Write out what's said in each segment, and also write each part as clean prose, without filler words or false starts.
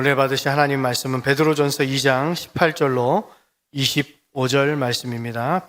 오늘 은혜 받으신 하나님 말씀은 베드로전서 2장 18절로 25절 말씀입니다.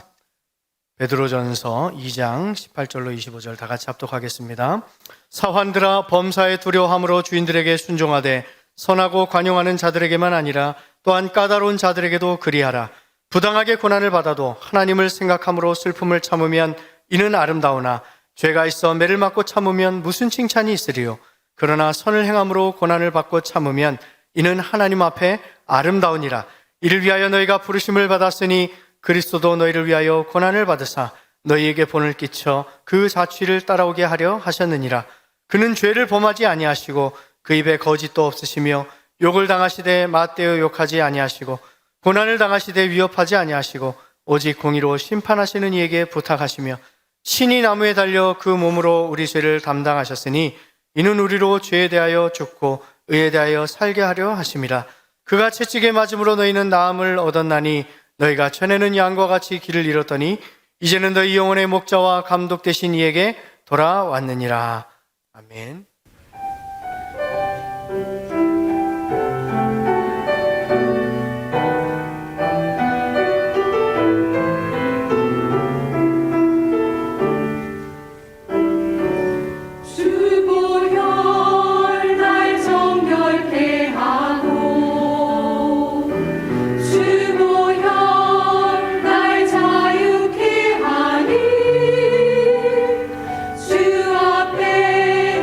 베드로전서 2장 18절로 25절 다 같이 합독하겠습니다. 사환들아, 범사에 두려워함으로 주인들에게 순종하되 선하고 관용하는 자들에게만 아니라 또한 까다로운 자들에게도 그리하라. 부당하게 고난을 받아도 하나님을 생각함으로 슬픔을 참으면 이는 아름다우나 죄가 있어 매를 맞고 참으면 무슨 칭찬이 있으리요. 그러나 선을 행함으로 고난을 받고 참으면 이는 하나님 앞에 아름다우니라. 이를 위하여 너희가 부르심을 받았으니 그리스도도 너희를 위하여 고난을 받으사 너희에게 본을 끼쳐 그 자취를 따라오게 하려 하셨느니라. 그는 죄를 범하지 아니하시고 그 입에 거짓도 없으시며 욕을 당하시되 맞대어 욕하지 아니하시고 고난을 당하시되 위협하지 아니하시고 오직 공의로 심판하시는 이에게 부탁하시며 신이 나무에 달려 그 몸으로 우리 죄를 담당하셨으니 이는 우리로 죄에 대하여 죽고 의에 대하여 살게 하려 하심이라. 그가 채찍에 맞음으로 너희는 나음을 얻었나니 너희가 전에는 양과 같이 길을 잃었더니 이제는 너희 영혼의 목자와 감독 되신 이에게 돌아왔느니라. 아멘. 주 앞에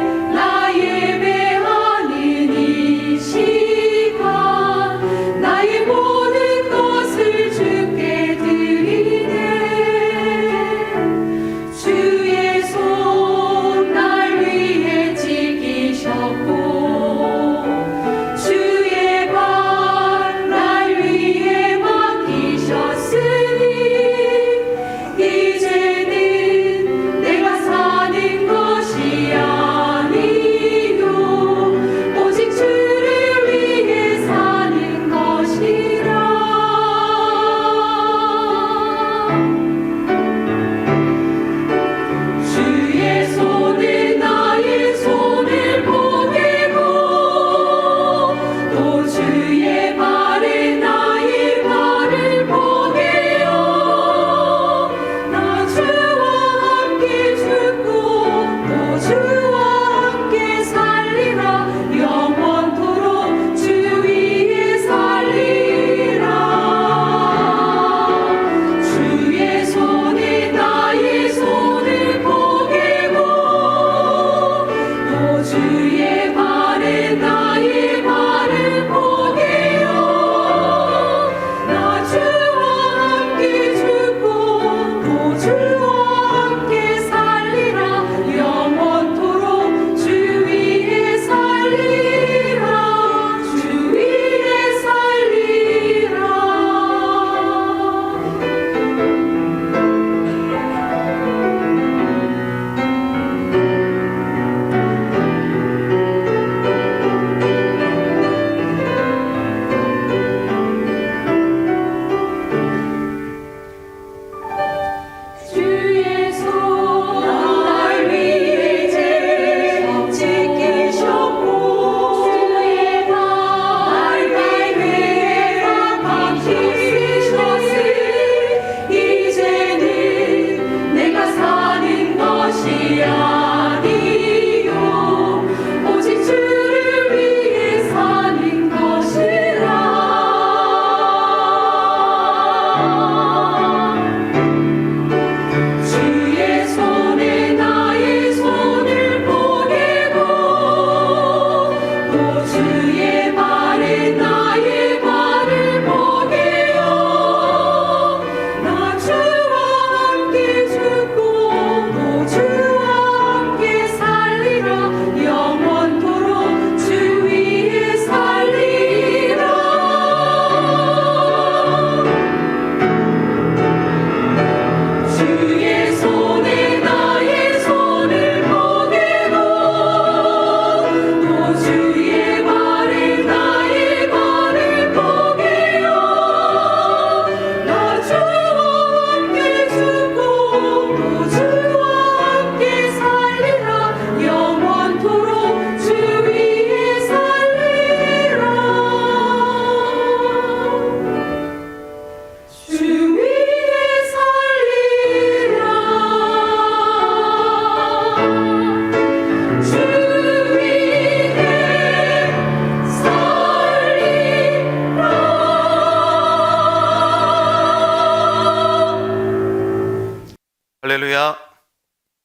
할렐루야.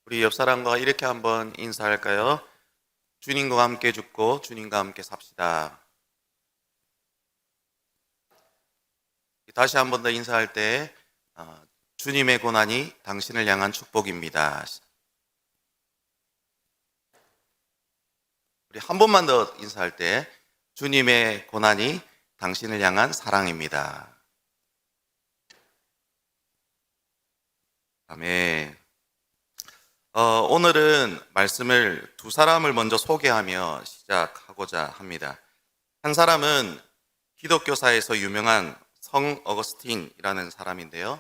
우리 옆 사람과 이렇게 한번 인사할까요? 주님과 함께 죽고 주님과 함께 삽시다. 다시 한 번 더 인사할 때 주님의 고난이 당신을 향한 축복입니다. 우리 한 번만 더 인사할 때 주님의 고난이 당신을 향한 사랑입니다. 아멘. 오늘은 말씀을 두 사람을 먼저 소개하며 시작하고자 합니다. 한 사람은 기독교사에서 유명한 성 어거스틴이라는 사람인데요.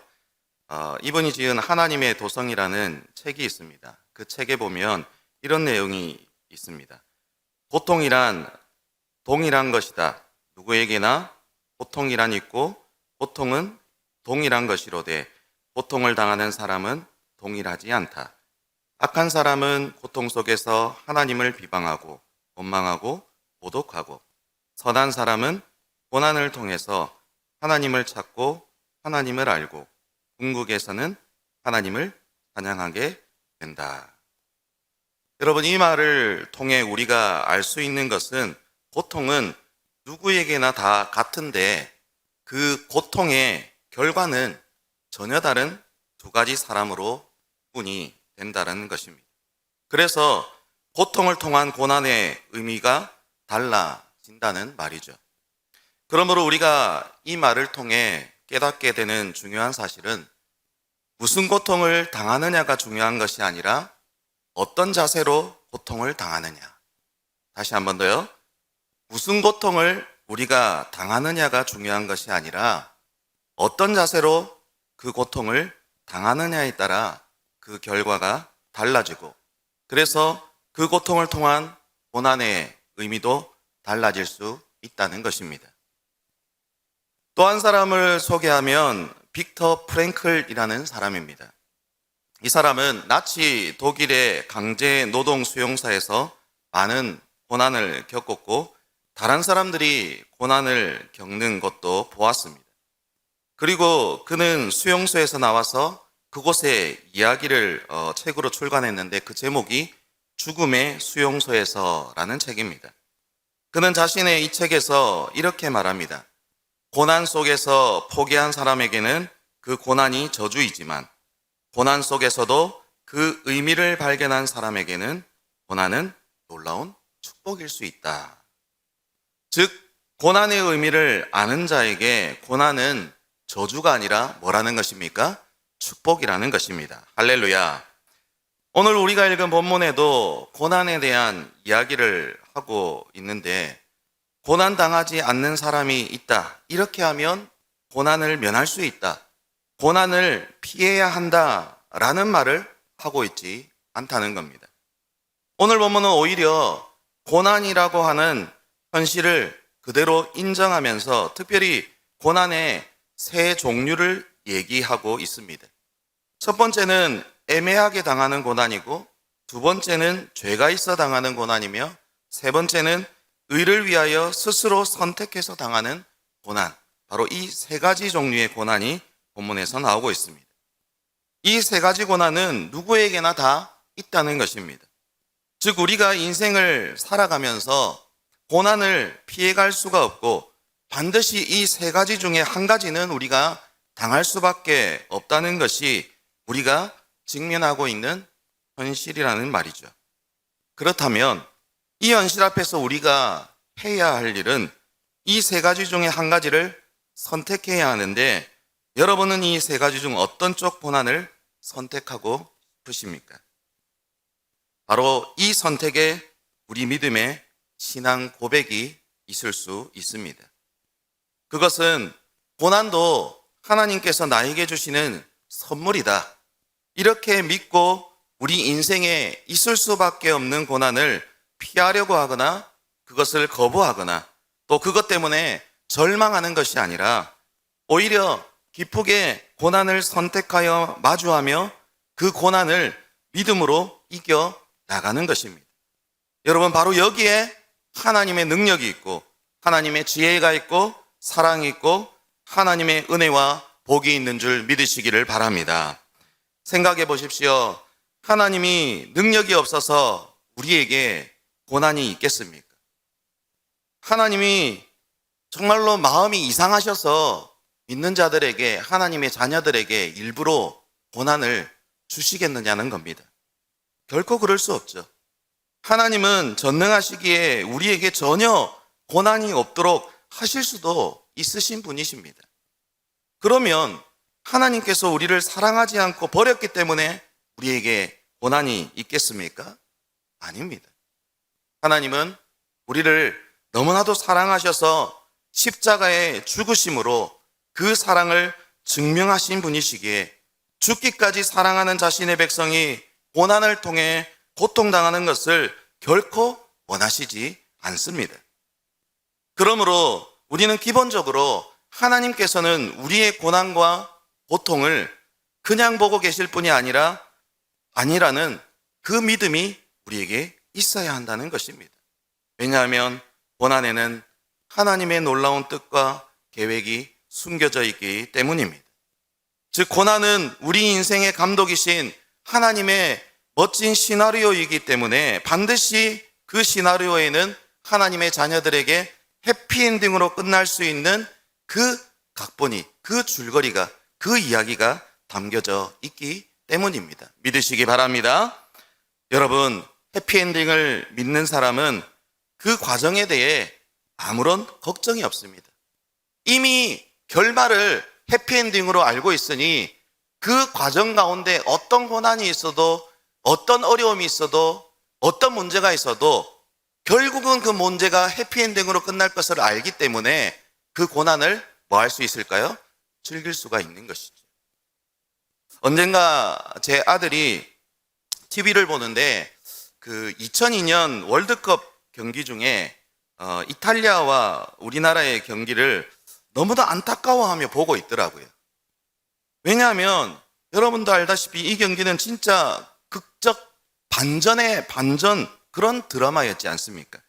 이분이 지은 하나님의 도성이라는 책이 있습니다. 그 책에 보면 이런 내용이 있습니다. 고통이란 동일한 것이다. 누구에게나 고통이란 있고 고통은 동일한 것이로되 고통을 당하는 사람은 동일하지 않다. 악한 사람은 고통 속에서 하나님을 비방하고 원망하고 모독하고, 선한 사람은 고난을 통해서 하나님을 찾고 하나님을 알고 궁극에서는 하나님을 찬양하게 된다. 여러분, 이 말을 통해 우리가 알 수 있는 것은 고통은 누구에게나 다 같은데 그 고통의 결과는 전혀 다른 두 가지 사람으로 뿐이 된다는 것입니다. 그래서 고통을 통한 고난의 의미가 달라진다는 말이죠. 그러므로 우리가 이 말을 통해 깨닫게 되는 중요한 사실은 무슨 고통을 당하느냐가 중요한 것이 아니라 어떤 자세로 고통을 당하느냐. 다시 한 번 더요. 무슨 고통을 우리가 당하느냐가 중요한 것이 아니라 어떤 자세로 그 고통을 당하느냐에 따라 그 결과가 달라지고, 그래서 그 고통을 통한 고난의 의미도 달라질 수 있다는 것입니다. 또 한 사람을 소개하면 빅터 프랭클이라는 사람입니다. 이 사람은 나치 독일의 강제 노동 수용소에서 많은 고난을 겪었고 다른 사람들이 고난을 겪는 것도 보았습니다. 그리고 그는 수용소에서 나와서 그곳의 이야기를 책으로 출간했는데 그 제목이 죽음의 수용소에서라는 책입니다. 그는 자신의 이 책에서 이렇게 말합니다. 고난 속에서 포기한 사람에게는 그 고난이 저주이지만 고난 속에서도 그 의미를 발견한 사람에게는 고난은 놀라운 축복일 수 있다. 즉, 고난의 의미를 아는 자에게 고난은 저주가 아니라 뭐라는 것입니까? 축복이라는 것입니다. 할렐루야. 오늘 우리가 읽은 본문에도 고난에 대한 이야기를 하고 있는데 고난 당하지 않는 사람이 있다. 이렇게 하면 고난을 면할 수 있다. 고난을 피해야 한다라는 말을 하고 있지 않다는 겁니다. 오늘 본문은 오히려 고난이라고 하는 현실을 그대로 인정하면서 특별히 고난의 세 종류를 얘기하고 있습니다. 첫 번째는 애매하게 당하는 고난이고, 두 번째는 죄가 있어 당하는 고난이며, 세 번째는 의를 위하여 스스로 선택해서 당하는 고난. 바로 이 세 가지 종류의 고난이 본문에서 나오고 있습니다. 이 세 가지 고난은 누구에게나 다 있다는 것입니다. 즉, 우리가 인생을 살아가면서 고난을 피해갈 수가 없고 반드시 이 세 가지 중에 한 가지는 우리가 당할 수밖에 없다는 것이 우리가 직면하고 있는 현실이라는 말이죠. 그렇다면 이 현실 앞에서 우리가 해야 할 일은 이 세 가지 중에 한 가지를 선택해야 하는데, 여러분은 이 세 가지 중 어떤 쪽 고난을 선택하고 싶으십니까? 바로 이 선택에 우리 믿음의 신앙 고백이 있을 수 있습니다. 그것은 고난도 하나님께서 나에게 주시는 선물이다. 이렇게 믿고 우리 인생에 있을 수밖에 없는 고난을 피하려고 하거나 그것을 거부하거나 또 그것 때문에 절망하는 것이 아니라 오히려 기쁘게 고난을 선택하여 마주하며 그 고난을 믿음으로 이겨 나가는 것입니다. 여러분, 바로 여기에 하나님의 능력이 있고 하나님의 지혜가 있고 사랑이 있고 하나님의 은혜와 복이 있는 줄 믿으시기를 바랍니다. 생각해 보십시오. 하나님이 능력이 없어서 우리에게 고난이 있겠습니까? 하나님이 정말로 마음이 이상하셔서 믿는 자들에게, 하나님의 자녀들에게 일부러 고난을 주시겠느냐는 겁니다. 결코 그럴 수 없죠. 하나님은 전능하시기에 우리에게 전혀 고난이 없도록 하실 수도 있으신 분이십니다. 그러면 하나님께서 우리를 사랑하지 않고 버렸기 때문에 우리에게 고난이 있겠습니까? 아닙니다. 하나님은 우리를 너무나도 사랑하셔서 십자가의 죽으심으로 그 사랑을 증명하신 분이시기에 죽기까지 사랑하는 자신의 백성이 고난을 통해 고통당하는 것을 결코 원하시지 않습니다. 그러므로 우리는 기본적으로 하나님께서는 우리의 고난과 고통을 그냥 보고 계실 뿐이 아니라는 그 믿음이 우리에게 있어야 한다는 것입니다. 왜냐하면 고난에는 하나님의 놀라운 뜻과 계획이 숨겨져 있기 때문입니다. 즉, 고난은 우리 인생의 감독이신 하나님의 멋진 시나리오이기 때문에 반드시 그 시나리오에는 하나님의 자녀들에게 해피엔딩으로 끝날 수 있는 그 각본이, 그 줄거리가, 그 이야기가 담겨져 있기 때문입니다. 믿으시기 바랍니다. 여러분, 해피엔딩을 믿는 사람은 그 과정에 대해 아무런 걱정이 없습니다. 이미 결말을 해피엔딩으로 알고 있으니 그 과정 가운데 어떤 고난이 있어도, 어떤 어려움이 있어도, 어떤 문제가 있어도 결국은 그 문제가 해피엔딩으로 끝날 것을 알기 때문에 그 고난을 뭐 할 수 있을까요? 즐길 수가 있는 것이죠. 언젠가 제 아들이 TV를 보는데 그 2002년 월드컵 경기 중에 이탈리아와 우리나라의 경기를 너무도 안타까워하며 보고 있더라고요. 왜냐하면 여러분도 알다시피 이 경기는 진짜 극적 반전의 반전, 그런 드라마였지 않습니까?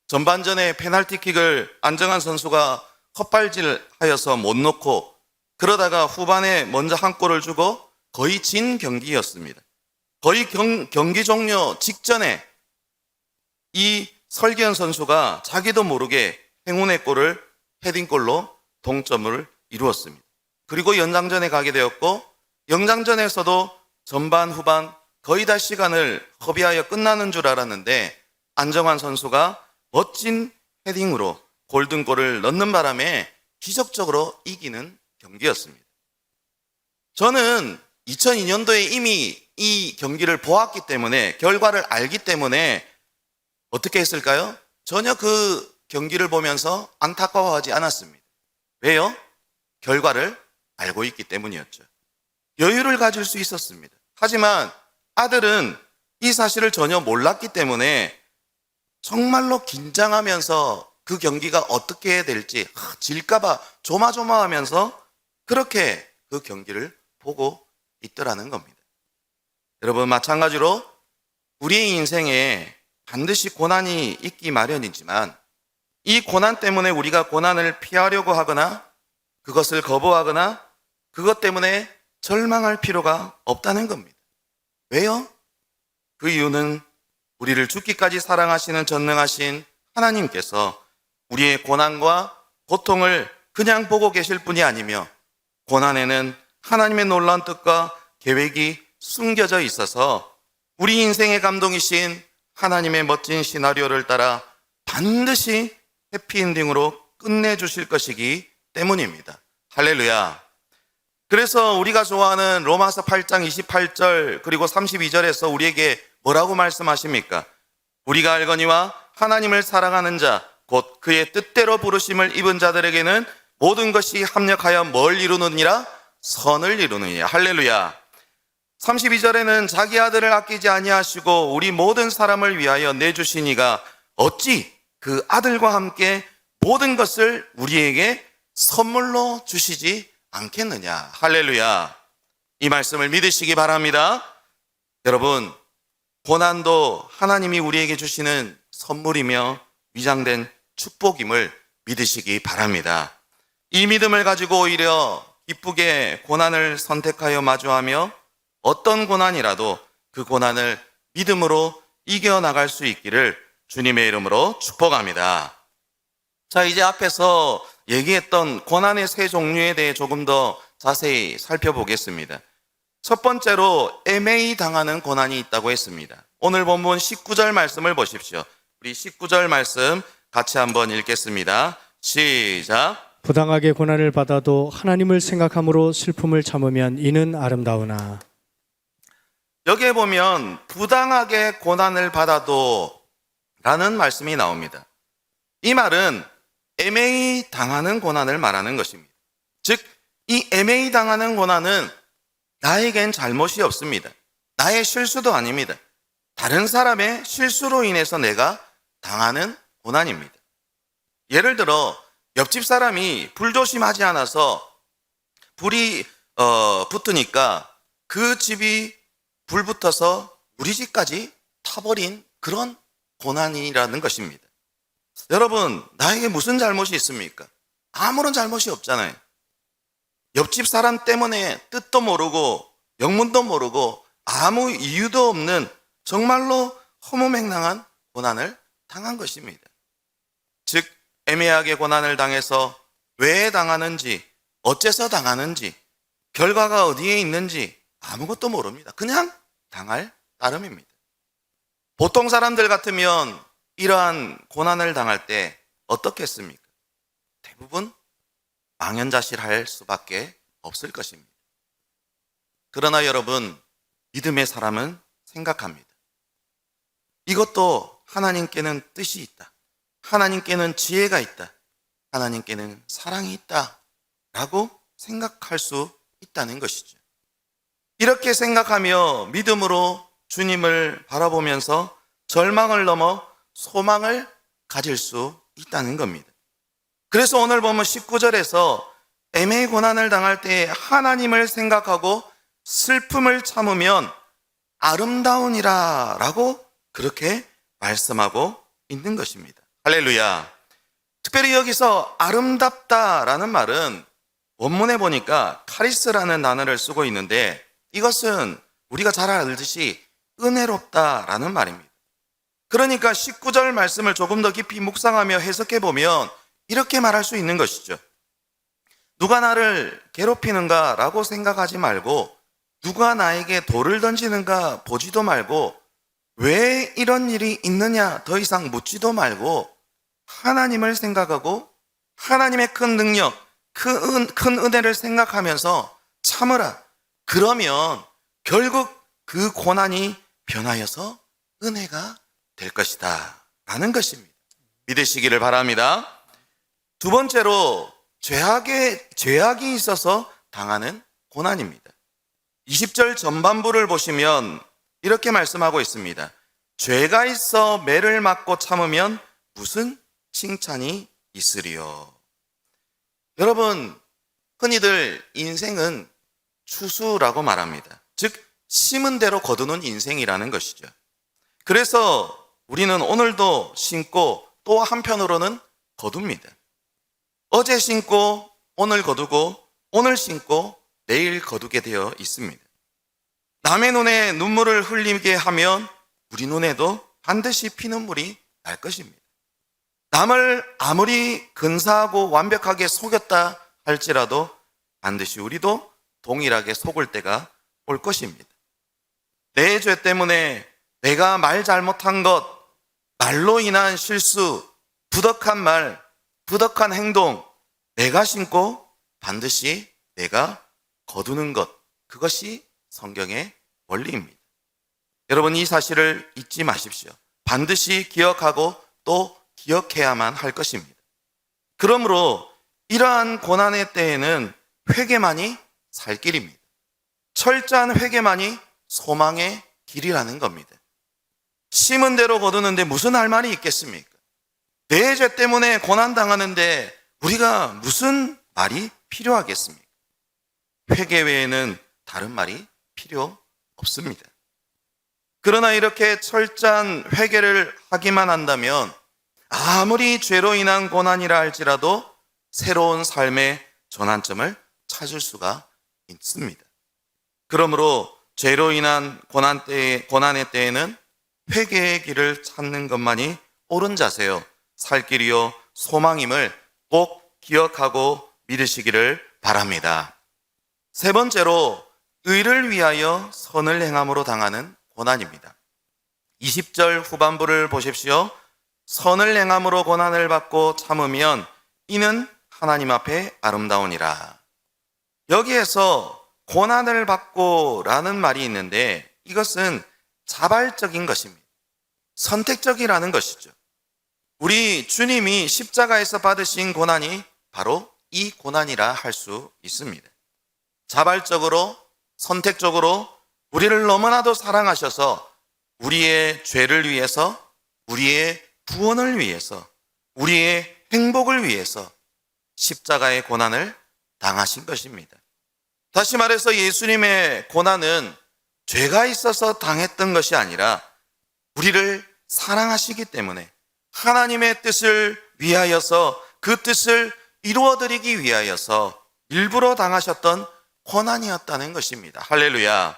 전반전에 페널티킥을 안정환 선수가 헛발질하여서 못 넣고, 그러다가 후반에 먼저 한 골을 주고 거의 진 경기였습니다. 거의 경기 종료 직전에 이 설기현 선수가 자기도 모르게 행운의 골을 헤딩골로 동점을 이루었습니다. 그리고 연장전에 가게 되었고, 연장전에서도 전반 후반 거의 다 시간을 허비하여 끝나는 줄 알았는데 안정환 선수가 멋진 헤딩으로 골든골을 넣는 바람에 기적적으로 이기는 경기였습니다. 저는 2002년도에 이미 이 경기를 보았기 때문에, 결과를 알기 때문에 어떻게 했을까요? 전혀 그 경기를 보면서 안타까워하지 않았습니다. 왜요? 결과를 알고 있기 때문이었죠. 여유를 가질 수 있었습니다. 하지만 아들은 이 사실을 전혀 몰랐기 때문에 정말로 긴장하면서 그 경기가 어떻게 될지, 질까봐 조마조마하면서 그렇게 그 경기를 보고 있더라는 겁니다. 여러분, 마찬가지로 우리의 인생에 반드시 고난이 있기 마련이지만 이 고난 때문에 우리가 고난을 피하려고 하거나 그것을 거부하거나 그것 때문에 절망할 필요가 없다는 겁니다. 왜요? 그 이유는 우리를 죽기까지 사랑하시는 전능하신 하나님께서 우리의 고난과 고통을 그냥 보고 계실 뿐이 아니며 고난에는 하나님의 놀라운 뜻과 계획이 숨겨져 있어서 우리 인생의 감동이신 하나님의 멋진 시나리오를 따라 반드시 해피엔딩으로 끝내주실 것이기 때문입니다. 할렐루야. 그래서 우리가 좋아하는 로마서 8장 28절 그리고 32절에서 우리에게 뭐라고 말씀하십니까? 우리가 알거니와 하나님을 사랑하는 자 곧 그의 뜻대로 부르심을 입은 자들에게는 모든 것이 합력하여 뭘 이루느니라? 선을 이루느니라. 할렐루야. 32절에는 자기 아들을 아끼지 아니하시고 우리 모든 사람을 위하여 내주시니가 어찌 그 아들과 함께 모든 것을 우리에게 선물로 주시지 않겠느냐. 할렐루야. 이 말씀을 믿으시기 바랍니다. 여러분, 고난도 하나님이 우리에게 주시는 선물이며 위장된 축복임을 믿으시기 바랍니다. 이 믿음을 가지고 오히려 기쁘게 고난을 선택하여 마주하며 어떤 고난이라도 그 고난을 믿음으로 이겨나갈 수 있기를 주님의 이름으로 축복합니다. 자, 이제 앞에서 얘기했던 고난의 세 종류에 대해 조금 더 자세히 살펴보겠습니다. 첫 번째로 애매히 당하는 고난이 있다고 했습니다. 오늘 본문 19절 말씀을 보십시오. 우리 19절 말씀 같이 한번 읽겠습니다. 시작. 부당하게 고난을 받아도 하나님을 생각함으로 슬픔을 참으면 이는 아름다우나. 여기에 보면 부당하게 고난을 받아도 라는 말씀이 나옵니다. 이 말은 애매히 당하는 고난을 말하는 것입니다. 즉, 이 애매히 당하는 고난은 나에겐 잘못이 없습니다. 나의 실수도 아닙니다. 다른 사람의 실수로 인해서 내가 당하는 고난입니다. 예를 들어 옆집 사람이 불조심하지 않아서 불이 붙으니까 그 집이 불 붙어서 우리 집까지 타버린 그런 고난이라는 것입니다. 여러분, 나에게 무슨 잘못이 있습니까? 아무런 잘못이 없잖아요. 옆집 사람 때문에 뜻도 모르고 영문도 모르고 아무 이유도 없는 정말로 허무맹랑한 고난을 당한 것입니다. 즉, 애매하게 고난을 당해서 왜 당하는지, 어째서 당하는지, 결과가 어디에 있는지 아무것도 모릅니다. 그냥 당할 따름입니다. 보통 사람들 같으면 이러한 고난을 당할 때 어떻겠습니까? 대부분 망연자실할 수밖에 없을 것입니다. 그러나 여러분, 믿음의 사람은 생각합니다. 이것도 하나님께는 뜻이 있다. 하나님께는 지혜가 있다. 하나님께는 사랑이 있다. 라고 생각할 수 있다는 것이죠. 이렇게 생각하며 믿음으로 주님을 바라보면서 절망을 넘어 소망을 가질 수 있다는 겁니다. 그래서 오늘 보면 19절에서 애매히 고난을 당할 때 하나님을 생각하고 슬픔을 참으면 아름다우니라 라고 그렇게 말씀하고 있는 것입니다. 할렐루야. 특별히 여기서 아름답다라는 말은 원문에 보니까 카리스라는 단어를 쓰고 있는데 이것은 우리가 잘 알듯이 은혜롭다라는 말입니다. 그러니까 19절 말씀을 조금 더 깊이 묵상하며 해석해 보면 이렇게 말할 수 있는 것이죠. 누가 나를 괴롭히는가 라고 생각하지 말고 누가 나에게 돌을 던지는가 보지도 말고 왜 이런 일이 있느냐 더 이상 묻지도 말고 하나님을 생각하고 하나님의 큰 능력, 큰 은혜를 생각하면서 참으라. 그러면 결국 그 고난이 변하여서 은혜가 될 것이다 라는 것입니다. 믿으시기를 바랍니다. 두 번째로 죄악이 있어서 당하는 고난입니다. 20절 전반부를 보시면 이렇게 말씀하고 있습니다. 죄가 있어 매를 맞고 참으면 무슨 칭찬이 있으리요. 여러분, 흔히들 인생은 추수라고 말합니다. 즉 심은 대로 거두는 인생이라는 것이죠. 그래서 우리는 오늘도 심고 또 한편으로는 거둡니다. 어제 심고 오늘 거두고 오늘 심고 내일 거두게 되어 있습니다. 남의 눈에 눈물을 흘리게 하면 우리 눈에도 반드시 피눈물이 날 것입니다. 남을 아무리 근사하고 완벽하게 속였다 할지라도 반드시 우리도 동일하게 속을 때가 올 것입니다. 내 죄 때문에 내가 말 잘못한 것, 말로 인한 실수, 부덕한 말, 부덕한 행동, 내가 심고 반드시 내가 거두는 것, 그것이 성경의 원리입니다. 여러분, 이 사실을 잊지 마십시오. 반드시 기억하고 또 기억해야만 할 것입니다. 그러므로 이러한 고난의 때에는 회개만이 살 길입니다. 철저한 회개만이 소망의 길이라는 겁니다. 심은 대로 거두는데 무슨 할 말이 있겠습니까? 내 죄 때문에 고난당하는데 우리가 무슨 말이 필요하겠습니까? 회개 외에는 다른 말이 필요 없습니다. 그러나 이렇게 철저한 회개를 하기만 한다면 아무리 죄로 인한 고난이라 할지라도 새로운 삶의 전환점을 찾을 수가 있습니다. 그러므로 죄로 인한 고난의 때에는 회개의 길을 찾는 것만이 옳은 자세요, 살 길이요 소망임을 꼭 기억하고 믿으시기를 바랍니다. 세 번째로 의를 위하여 선을 행함으로 당하는 고난입니다. 20절 후반부를 보십시오. 선을 행함으로 고난을 받고 참으면 이는 하나님 앞에 아름다우니라. 여기에서 고난을 받고 라는 말이 있는데 이것은 자발적인 것입니다. 선택적이라는 것이죠. 우리 주님이 십자가에서 받으신 고난이 바로 이 고난이라 할 수 있습니다. 자발적으로, 선택적으로 우리를 너무나도 사랑하셔서 우리의 죄를 위해서, 우리의 구원을 위해서, 우리의 행복을 위해서 십자가의 고난을 당하신 것입니다. 다시 말해서 예수님의 고난은 죄가 있어서 당했던 것이 아니라 우리를 사랑하시기 때문에 하나님의 뜻을 위하여서 그 뜻을 이루어드리기 위하여서 일부러 당하셨던 고난이었다는 것입니다. 할렐루야.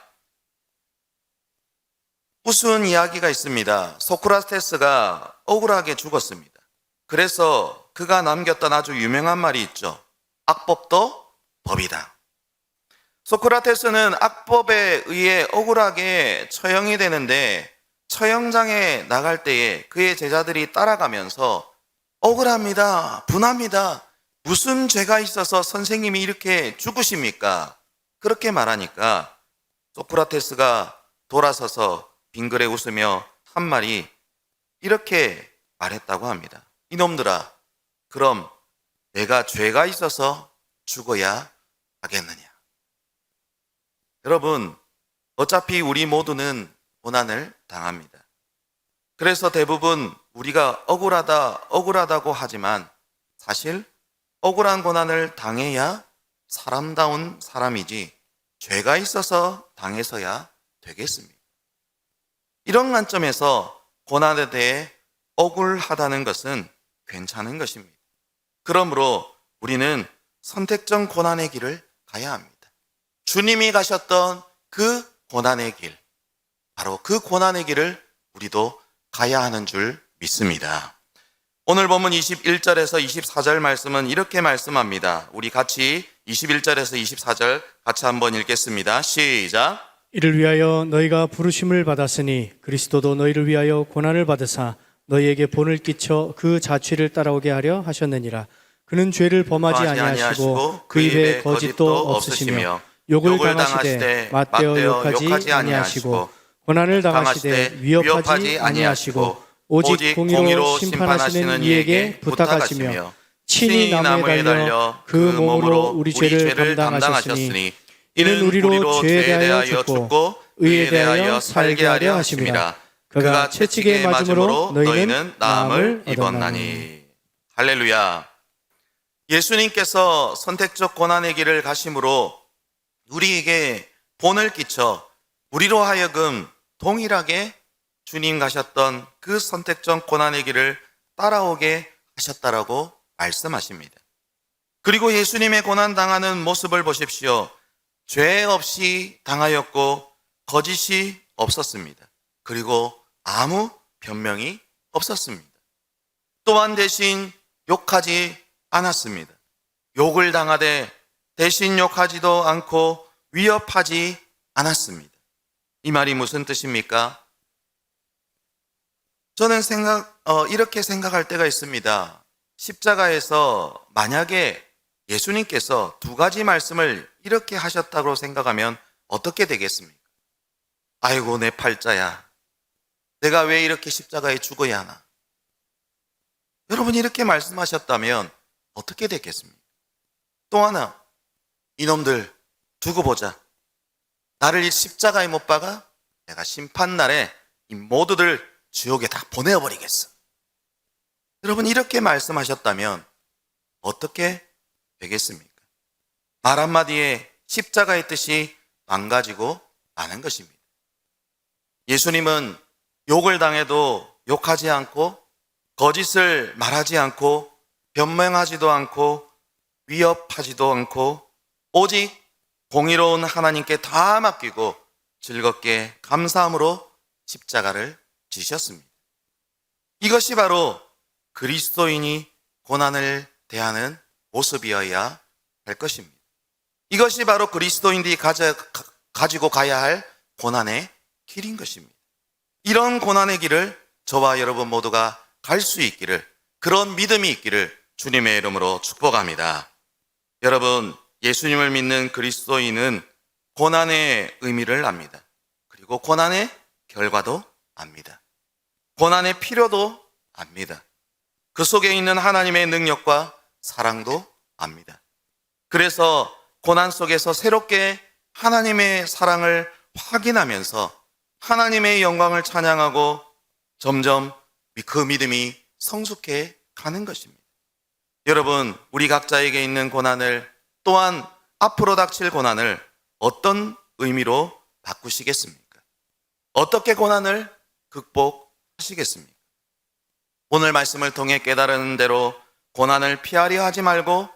우스운 이야기가 있습니다. 소크라테스가 억울하게 죽었습니다. 그래서 그가 남겼던 아주 유명한 말이 있죠. 악법도 법이다. 소크라테스는 악법에 의해 억울하게 처형이 되는데 처형장에 나갈 때에 그의 제자들이 따라가면서 억울합니다, 분합니다, 무슨 죄가 있어서 선생님이 이렇게 죽으십니까? 그렇게 말하니까 소크라테스가 돌아서서 빙그레 웃으며 한 말이 이렇게 말했다고 합니다. 이놈들아, 그럼 내가 죄가 있어서 죽어야 하겠느냐? 여러분, 어차피 우리 모두는 고난을 당합니다. 그래서 대부분 우리가 억울하다고 하지만 사실 억울한 고난을 당해야 사람다운 사람이지 죄가 있어서 당해서야 되겠습니다. 이런 관점에서 고난에 대해 억울하다는 것은 괜찮은 것입니다. 그러므로 우리는 선택적 고난의 길을 가야 합니다. 주님이 가셨던 그 고난의 길, 바로 그 고난의 길을 우리도 가야 하는 줄 믿습니다. 오늘 본문 21절에서 24절 말씀은 이렇게 말씀합니다. 우리 같이 21절에서 24절 같이 한번 읽겠습니다. 시작. 이를 위하여 너희가 부르심을 받았으니 그리스도도 너희를 위하여 고난을 받으사 너희에게 본을 끼쳐 그 자취를 따라오게 하려 하셨느니라. 그는 죄를 범하지 아니하시고 그 입에 거짓도 없으시며 욕을 당하시되 맞대어 욕하지 아니하시고 고난을 당하시되 위협하지 아니하시고 오직 공의로 심판하시는 이에게 부탁하시며 친히 나무에 달려 그 몸으로 우리 죄를 담당하셨으니 이는 우리로 죄에 대하여 죽고 의에 대하여 살게 하려 하심이라. 그가 채찍에 맞음으로 너희는 나음을 입었나니. 할렐루야. 예수님께서 선택적 고난의 길을 가심으로 우리에게 본을 끼쳐 우리로 하여금 동일하게 주님 가셨던 그 선택적 고난의 길을 따라오게 하셨다라고 말씀하십니다. 그리고 예수님의 고난 당하는 모습을 보십시오. 죄 없이 당하였고 거짓이 없었습니다. 그리고 아무 변명이 없었습니다. 또한 대신 욕하지 않았습니다. 욕을 당하되 대신 욕하지도 않고 위협하지 않았습니다. 이 말이 무슨 뜻입니까? 저는 이렇게 생각할 때가 있습니다. 십자가에서 만약에 예수님께서 두 가지 말씀을 이렇게 하셨다고 생각하면 어떻게 되겠습니까? 아이고, 내 팔자야. 내가 왜 이렇게 십자가에 죽어야 하나? 여러분이 이렇게 말씀하셨다면 어떻게 되겠습니까? 또 하나, 이놈들 두고 보자. 나를 이 십자가에 못 박아? 내가 심판날에 이 모두들 지옥에 다 보내버리겠어. 여러분, 이렇게 말씀하셨다면 어떻게 되겠습니까? 말 한마디에 십자가의 뜻이 망가지고 마는 것입니다. 예수님은 욕을 당해도 욕하지 않고 거짓을 말하지 않고 변명하지도 않고 위협하지도 않고 오직 공의로운 하나님께 다 맡기고 즐겁게 감사함으로 십자가를 지셨습니다. 이것이 바로 그리스도인이 고난을 대하는 모습이어야 할 것입니다. 이것이 바로 그리스도인들이 가지고 가야 할 고난의 길인 것입니다. 이런 고난의 길을 저와 여러분 모두가 갈 수 있기를, 그런 믿음이 있기를 주님의 이름으로 축복합니다. 여러분, 예수님을 믿는 그리스도인은 고난의 의미를 압니다. 그리고 고난의 결과도 압니다. 고난의 필요도 압니다. 그 속에 있는 하나님의 능력과 사랑도 압니다. 그래서 고난 속에서 새롭게 하나님의 사랑을 확인하면서 하나님의 영광을 찬양하고 점점 그 믿음이 성숙해 가는 것입니다. 여러분, 우리 각자에게 있는 고난을, 또한 앞으로 닥칠 고난을 어떤 의미로 바꾸시겠습니까? 어떻게 고난을 극복하시겠습니까? 오늘 말씀을 통해 깨달은 대로 고난을 피하려 하지 말고,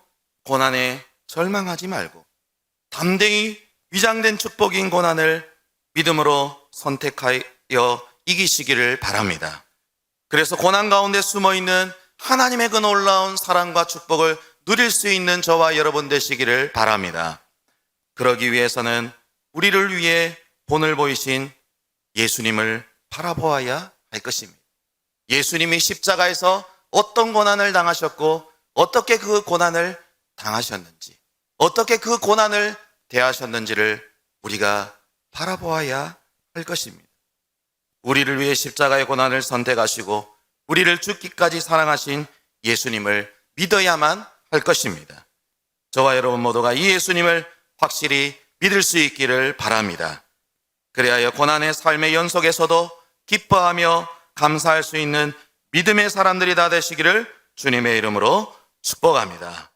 고난에 절망하지 말고, 담대히 위장된 축복인 고난을 믿음으로 선택하여 이기시기를 바랍니다. 그래서 고난 가운데 숨어있는 하나님의 그 놀라운 사랑과 축복을 누릴 수 있는 저와 여러분 되시기를 바랍니다. 그러기 위해서는 우리를 위해 본을 보이신 예수님을 바라보아야 할 것입니다. 예수님이 십자가에서 어떤 고난을 당하셨고, 어떻게 그 고난을 당하셨는지, 어떻게 그 고난을 대하셨는지를 우리가 바라보아야 할 것입니다. 우리를 위해 십자가의 고난을 선택하시고 우리를 죽기까지 사랑하신 예수님을 믿어야만 할 것입니다. 저와 여러분 모두가 이 예수님을 확실히 믿을 수 있기를 바랍니다. 그래야 고난의 삶의 연속에서도 기뻐하며 감사할 수 있는 믿음의 사람들이 다 되시기를 주님의 이름으로 축복합니다.